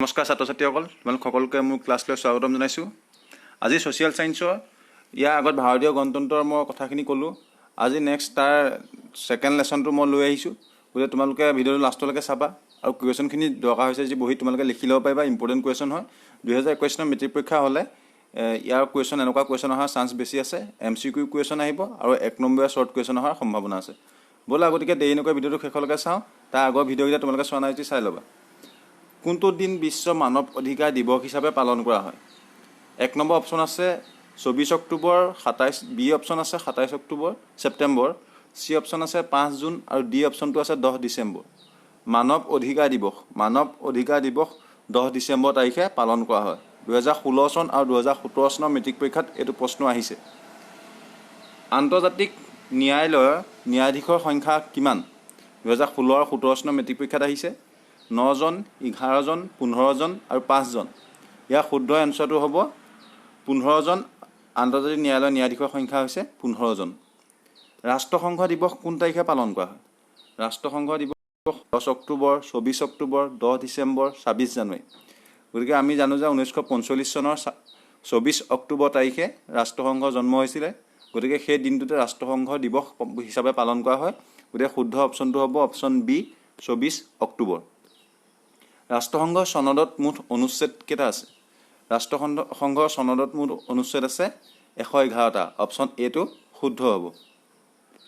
নমস্কাৰ ছাত্ৰ ছাত্ৰীসকল, তোমালোক সকলোকে মোৰ ক্লাছলৈ স্বাগতম জনাইছোঁ। আজি ছ'চিয়েল ছায়েন্সৰ ইয়াৰ আগত ভাৰতীয় গণতন্ত্ৰৰ মই কথাখিনি ক'লোঁ। আজি নেক্সট তাৰ ছেকেণ্ড লেচনটো মই লৈ আহিছোঁ। গতিকে তোমালোকে ভিডিঅ'টো লাষ্টলৈকে চাবা আৰু কুৱেশ্যনখিনি দৰকাৰ হৈছে যি বহীত তোমালোকে লিখি ল'ব পাৰিবা। ইম্পৰ্টেণ্ট কুৱেশ্যন হয়। 2021 চনৰ মেট্ৰিক পৰীক্ষা হ'লে ইয়াৰ কুৱেশ্যন এনেকুৱা কুৱেশ্যন অহাৰ চান্স বেছি আছে। MCQ কুৱেশ্যন আহিব আৰু 1 নম্বৰীয়া শ্বৰ্ট কুৱেশ্যন অহাৰ সম্ভাৱনা আছে। ব'লা গতিকে দেৰি নকৰি ভিডিঅ'টো শেষলৈকে চাওঁ। তাৰ আগৰ ভিডিঅ'কেইটা তোমালোকে চোৱা নাই যদি চাই ল'বা। কোনটো দিন বিশ্ব মানৱ অধিকাৰ দিৱস হিচাপে পালন কৰা হয়? 1 নম্বৰ অপশ্যন আছে 24 অক্টোবৰ, 27 বি অপশ্যন আছে 27 অক্টোবৰ ছেপ্টেম্বৰ, চি অপশ্যন আছে 5 জুন আৰু ডি অপশ্যনটো আছে 10 ডিচেম্বৰ। মানৱ অধিকাৰ দিৱস 10 ডিচেম্বৰ তাৰিখে পালন কৰা হয়। 2016 চন আৰু 2017 চনৰ মেট্ৰিক পৰীক্ষাত এইটো প্ৰশ্ন আহিছে। আন্তৰ্জাতিক ন্যায়ালয়ৰ ন্যায়াধীশৰ সংখ্যা কিমান? 2016 আৰু 17 চনৰ মেট্ৰিক পৰীক্ষাত আহিছে। 9 জন, 11 জন, 15 জন আৰু 5 জন। ইয়াৰ শুদ্ধ এনচাৰটো হ'ব 15 জন। আন্তৰ্জাতিক ন্যায়ালয়ৰ ন্যায়াধীশৰ সংখ্যা হৈছে 15 জন। ৰাষ্ট্ৰসংঘ দিৱস কোন তাৰিখে পালন কৰা হয়? ৰাষ্ট্ৰসংঘ দিৱস 10 অক্টোবৰ, 24 অক্টোবৰ, 10 ডিচেম্বৰ, 26 জানুৱাৰী। গতিকে আমি জানো যে 1945 চনৰ 24 অক্টোবৰ তাৰিখে ৰাষ্ট্ৰসংঘৰ জন্ম হৈছিলে। গতিকে সেই দিনটোতে ৰাষ্ট্ৰসংঘ দিৱস হিচাপে পালন কৰা হয়। গতিকে শুদ্ধ অপশ্যনটো হ'ব অপশ্যন বি 24 অক্টোবৰ। ৰাষ্ট্ৰসংঘৰ চনদত মুঠ অনুচ্ছেদ কেইটা আছে? ৰাষ্ট্ৰসংঘৰ চনদত মুঠ অনুচ্ছেদ আছে 111টা। অপশ্যন এটো শুদ্ধ হ'ব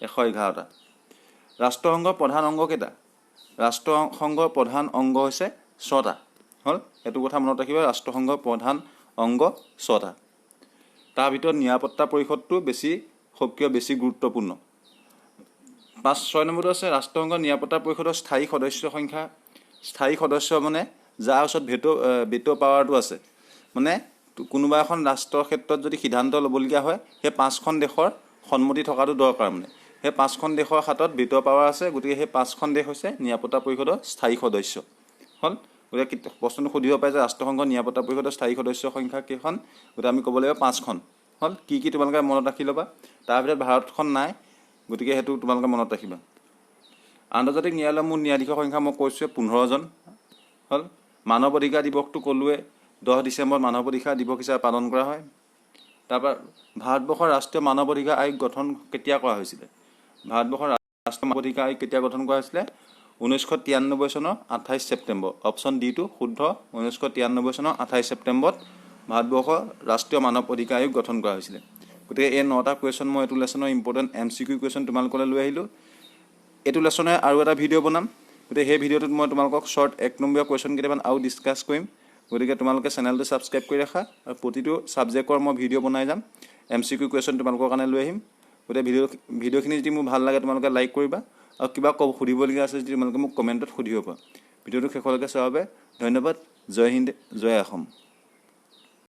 111টা। ৰাষ্ট্ৰসংঘৰ প্ৰধান অংগ কেইটা? ৰাষ্ট্ৰসংঘৰ প্ৰধান অংগ হৈছে 6টা। হ'ল এইটো কথা মনত ৰাখিবা। ৰাষ্ট্ৰসংঘৰ প্ৰধান অংগ 6টা। তাৰ ভিতৰত নিৰাপত্তা পৰিষদটো বেছি সক্ৰিয়, বেছি গুৰুত্বপূৰ্ণ। 6 নম্বৰটো আছে ৰাষ্ট্ৰসংঘৰ নিৰাপত্তা পৰিষদৰ স্থায়ী সদস্য সংখ্যা। স্থায়ী সদস্য মানে যাৰ ওচৰত ভেটো পাৱাৰটো আছে। মানে কোনোবা এখন ৰাষ্ট্ৰৰ ক্ষেত্ৰত যদি সিদ্ধান্ত ল'বলগীয়া হয় সেই 5খন দেশৰ সন্মতি থকাটো দৰকাৰ। মানে সেই 5খন দেশৰ হাতত ভেটো পাৱাৰ আছে। গতিকে সেই 5খন দেশ হৈছে নিৰাপত্তা পৰিষদৰ স্থায়ী সদস্য। হ'ল গতিকে প্ৰশ্নটো সুধিব পাৰে যে ৰাষ্ট্ৰসংঘৰ নিৰাপত্তা পৰিষদৰ স্থায়ী সদস্য সংখ্যা কেইখন? গতিকে আমি ক'ব লাগিব 5খন। হ'ল কি তোমালোকে মনত ৰাখি ল'বা। তাৰ ভিতৰত ভাৰতখন নাই। গতিকে সেইটো তোমালোকে মনত ৰাখিবা। আন্তৰ্জাতিক ন্যায়ালয়ৰ মুঠ ন্যায়াধীশৰ সংখ্যা মই কৈছোঁৱে 15 জন। হ'ল মানৱ অধিকাৰ দিৱসটো ক'লোৱে 10 ডিচেম্বৰত মানৱ অধিকাৰ দিৱস হিচাপে পালন কৰা হয়। তাৰপৰা ভাৰতবৰ্ষৰ ৰাষ্ট্ৰীয় মানৱ অধিকাৰ আয়োগ গঠন কেতিয়া কৰা হৈছিলে? ভাৰতবৰ্ষৰ ৰাষ্ট্ৰীয় মানৱ অধিকাৰ আয়োগ কেতিয়া গঠন কৰা হৈছিলে? 1993 চনৰ 28 ছেপ্টেম্বৰ। অপশ্যন ডিটো শুদ্ধ। 1993 চনৰ 28 ছেপ্টেম্বৰত ভাৰতবৰ্ষৰ ৰাষ্ট্ৰীয় মানৱ অধিকাৰ আয়োগ গঠন কৰা হৈছিলে। গতিকে এই 9টা কুৱেশ্যন মই এইটো লেচনৰ ইম্পৰ্টেণ্ট MCQ কুৱেশ্যন তোমালোকলৈ লৈ আহিলোঁ। এইটো লেচনে আৰু এটা ভিডিঅ' বনাম। গতিকে সেই ভিডিঅ'টোত মই তোমালোকক শ্বৰ্ট 1 নম্বৰীয়া কুৱেশ্যন কেইটামান আৰু ডিছকাছ কৰিম। গতিকে তোমালোকে চেনেলটো ছাবস্ক্ৰাইব কৰি ৰাখা আৰু প্ৰতিটো ছাবজেক্টৰ মই ভিডিঅ' বনাই যাম। MCQ কুৱেশ্যন তোমালোকৰ কাৰণে লৈ আহিম। গতিকে ভিডিঅ'খিনি যদি মোৰ ভাল লাগে তোমালোকে লাইক কৰিবা আৰু কিবা সুধিবলগীয়া আছে যদি তোমালোকে মোক কমেণ্টত সুধিব পাৰা। ভিডিঅ'টো শেষলৈকে চোৱাৰ বাবে ধন্যবাদ। জয় হিন্দ, জয় অসম।